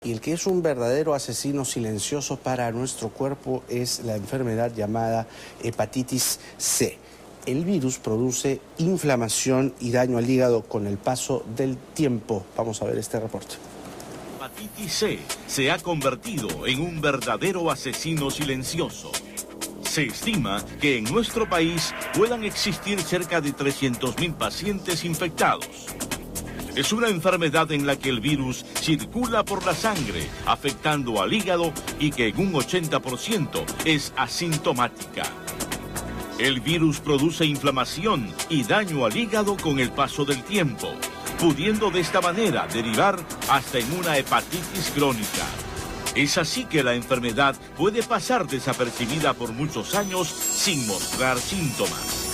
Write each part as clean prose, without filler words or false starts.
y el que es un verdadero asesino silencioso para nuestro cuerpo es la enfermedad llamada hepatitis C. El virus produce inflamación y daño al hígado con el paso del tiempo. Vamos a ver este reporte. La hepatitis C se ha convertido en un verdadero asesino silencioso. Se estima que en nuestro país puedan existir cerca de 300.000 pacientes infectados. Es una enfermedad en la que el virus circula por la sangre, afectando al hígado y que en un 80% es asintomática. El virus produce inflamación y daño al hígado con el paso del tiempo, pudiendo de esta manera derivar hasta en una hepatitis crónica. Es así que la enfermedad puede pasar desapercibida por muchos años sin mostrar síntomas.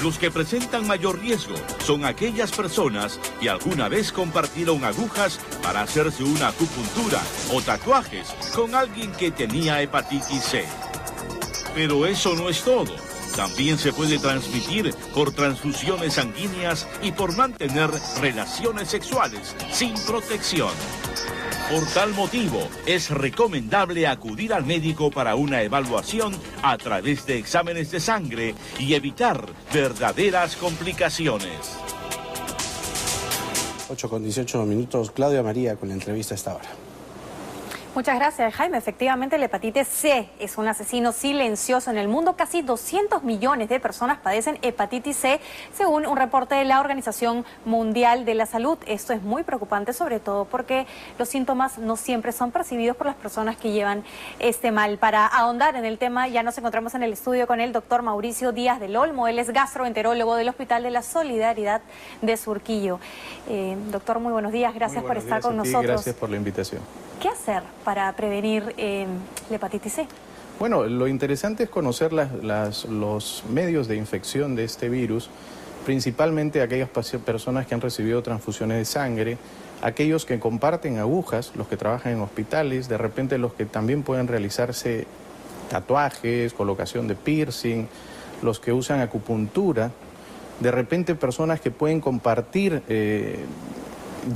Los que presentan mayor riesgo son aquellas personas que alguna vez compartieron agujas para hacerse una acupuntura o tatuajes con alguien que tenía hepatitis C. Pero eso no es todo. También se puede transmitir por transfusiones sanguíneas y por mantener relaciones sexuales sin protección. Por tal motivo, es recomendable acudir al médico para una evaluación a través de exámenes de sangre y evitar verdaderas complicaciones. 8:18. Claudia María con la entrevista a esta hora. Muchas gracias, Jaime. Efectivamente, la hepatitis C es un asesino silencioso en el mundo. Casi 200 millones de personas padecen hepatitis C, según un reporte de la Organización Mundial de la Salud. Esto es muy preocupante, sobre todo porque los síntomas no siempre son percibidos por las personas que llevan este mal. Para ahondar en el tema, ya nos encontramos en el estudio con el doctor Mauricio Díaz del Olmo. Él es gastroenterólogo del Hospital de la Solidaridad de Surquillo. Doctor, muy buenos días. Gracias por estar con nosotros. Gracias por la invitación. ¿Qué hacer para prevenir la hepatitis C? Bueno, lo interesante es conocer los medios de infección de este virus, principalmente aquellas personas que han recibido transfusiones de sangre, aquellos que comparten agujas, los que trabajan en hospitales, de repente los que también pueden realizarse tatuajes, colocación de piercing, los que usan acupuntura, de repente personas que pueden compartir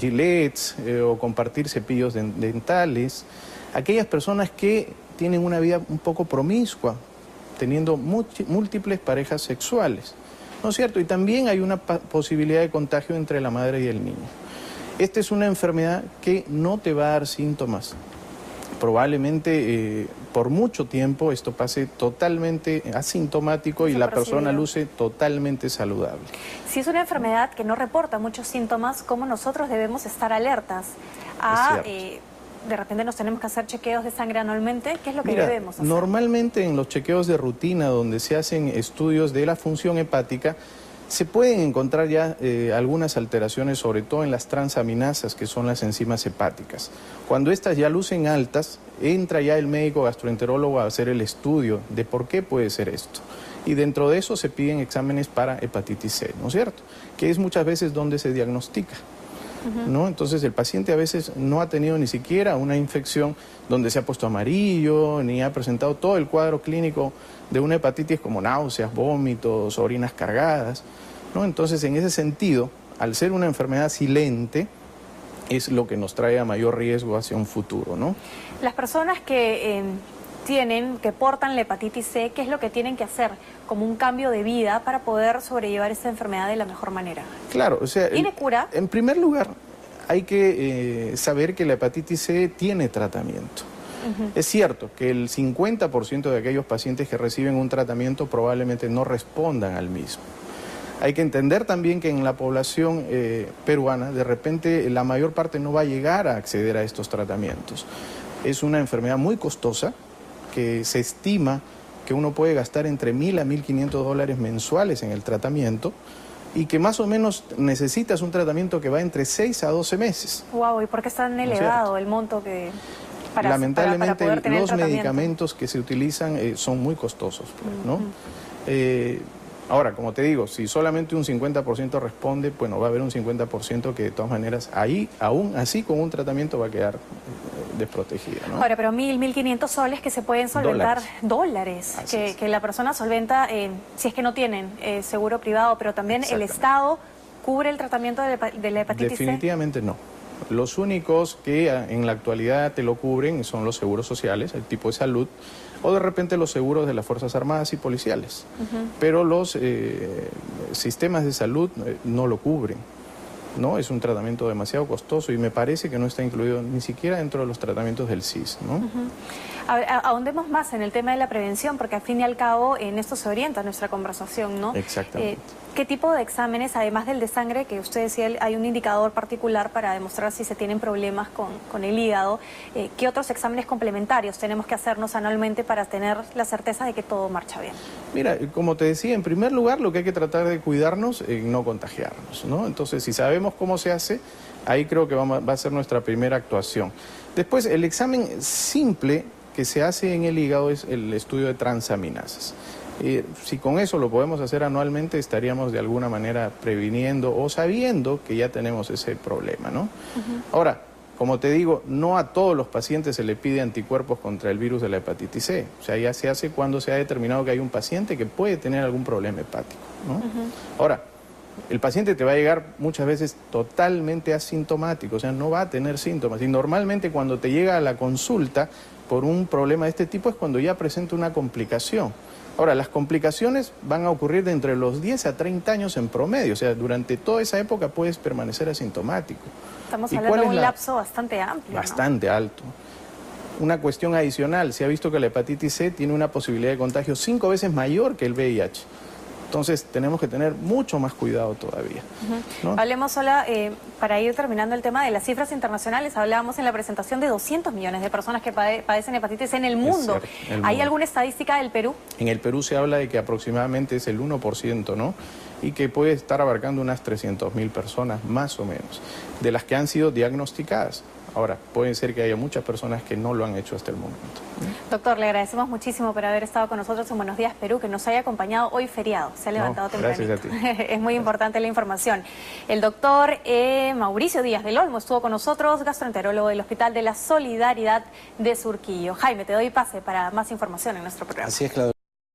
gilets o compartir cepillos dentales, aquellas personas que tienen una vida un poco promiscua, teniendo múltiples parejas sexuales, ¿no es cierto? Y también hay una posibilidad de contagio entre la madre y el niño. Esta es una enfermedad que no te va a dar síntomas. Probablemente por mucho tiempo esto pase totalmente asintomático y la persona luce totalmente saludable. Si es una enfermedad que no reporta muchos síntomas, ¿cómo nosotros debemos estar alertas de repente nos tenemos que hacer chequeos de sangre anualmente? ¿Qué es lo que debemos hacer? Normalmente en los chequeos de rutina donde se hacen estudios de la función hepática, se pueden encontrar ya algunas alteraciones, sobre todo en las transaminasas, que son las enzimas hepáticas. Cuando estas ya lucen altas, entra ya el médico gastroenterólogo a hacer el estudio de por qué puede ser esto. Y dentro de eso se piden exámenes para hepatitis C, ¿no es cierto? Que es muchas veces donde se diagnostica, ¿no? Entonces el paciente a veces no ha tenido ni siquiera una infección donde se ha puesto amarillo, ni ha presentado todo el cuadro clínico de una hepatitis como náuseas, vómitos, orinas cargadas, ¿no? Entonces, en ese sentido, al ser una enfermedad silente, es lo que nos trae a mayor riesgo hacia un futuro, ¿no? Las personas que portan la hepatitis C, ¿qué es lo que tienen que hacer como un cambio de vida para poder sobrellevar esta enfermedad de la mejor manera? Claro, o sea, ¿Tiene cura? En primer lugar, hay que saber que la hepatitis C tiene tratamiento. Es cierto que el 50% de aquellos pacientes que reciben un tratamiento probablemente no respondan al mismo. Hay que entender también que en la población peruana, de repente, la mayor parte no va a llegar a acceder a estos tratamientos. Es una enfermedad muy costosa, que se estima que uno puede gastar entre $1.000 a $1.500 mensuales en el tratamiento, y que más o menos necesitas un tratamiento que va entre 6 a 12 meses. Wow, ¿y por qué es tan elevado el monto que... Lamentablemente para poder tener los medicamentos que se utilizan son muy costosos, ¿no? Ahora, como te digo, si solamente un 50% responde, bueno, va a haber un 50% que de todas maneras ahí, aún así con un tratamiento va a quedar desprotegida, ¿no? Ahora, pero 1.500 soles que se pueden solventar, dólares que la persona solventa, si es que no tienen seguro privado, pero también el Estado cubre el tratamiento de la hepatitis C. Definitivamente no. Los únicos que en la actualidad te lo cubren son los seguros sociales, el tipo de salud, o de repente los seguros de las Fuerzas Armadas y policiales. Pero los sistemas de salud no lo cubren, ¿no? Es un tratamiento demasiado costoso y me parece que no está incluido ni siquiera dentro de los tratamientos del SIS, ¿no? Ahondemos más en el tema de la prevención, porque al fin y al cabo en esto se orienta nuestra conversación, ¿no? Exactamente. ¿Qué tipo de exámenes, además del de sangre, que usted decía hay un indicador particular para demostrar si se tienen problemas con el hígado, qué otros exámenes complementarios tenemos que hacernos anualmente para tener la certeza de que todo marcha bien? Mira, como te decía, en primer lugar lo que hay que tratar de cuidarnos es no contagiarnos, ¿no? Entonces, si sabemos cómo se hace, ahí creo que va a ser nuestra primera actuación. Después, el examen simple que se hace en el hígado es el estudio de transaminasas. Si con eso lo podemos hacer anualmente, estaríamos de alguna manera previniendo o sabiendo que ya tenemos ese problema, ¿no? Ahora, como te digo, no a todos los pacientes se le pide anticuerpos contra el virus de la hepatitis C. O sea, ya se hace cuando se ha determinado que hay un paciente que puede tener algún problema hepático, ¿no? Ahora, el paciente te va a llegar muchas veces totalmente asintomático, o sea, no va a tener síntomas. Y normalmente cuando te llega a la consulta por un problema de este tipo es cuando ya presenta una complicación. Ahora, las complicaciones van a ocurrir de entre los 10 a 30 años en promedio, o sea, durante toda esa época puedes permanecer asintomático. Estamos hablando de un lapso bastante amplio, ¿no? Bastante alto. Una cuestión adicional, se ha visto que la hepatitis C tiene una posibilidad de contagio 5 veces mayor que el VIH. Entonces tenemos que tener mucho más cuidado todavía, ¿no? Hablemos para ir terminando el tema de las cifras internacionales. Hablábamos en la presentación de 200 millones de personas que padecen hepatitis C en el mundo. ¿Hay alguna estadística del Perú? En el Perú se habla de que aproximadamente es el 1%, ¿no? Y que puede estar abarcando unas 300.000 personas, más o menos, de las que han sido diagnosticadas. Ahora, puede ser que haya muchas personas que no lo han hecho hasta el momento. Doctor, le agradecemos muchísimo por haber estado con nosotros en Buenos Días Perú, que nos haya acompañado hoy feriado. Se ha levantado tempranito. Gracias a ti. Es muy importante la información. El doctor Mauricio Díaz del Olmo estuvo con nosotros, gastroenterólogo del Hospital de la Solidaridad de Surquillo. Jaime, te doy pase para más información en nuestro programa. Así es, Claudia.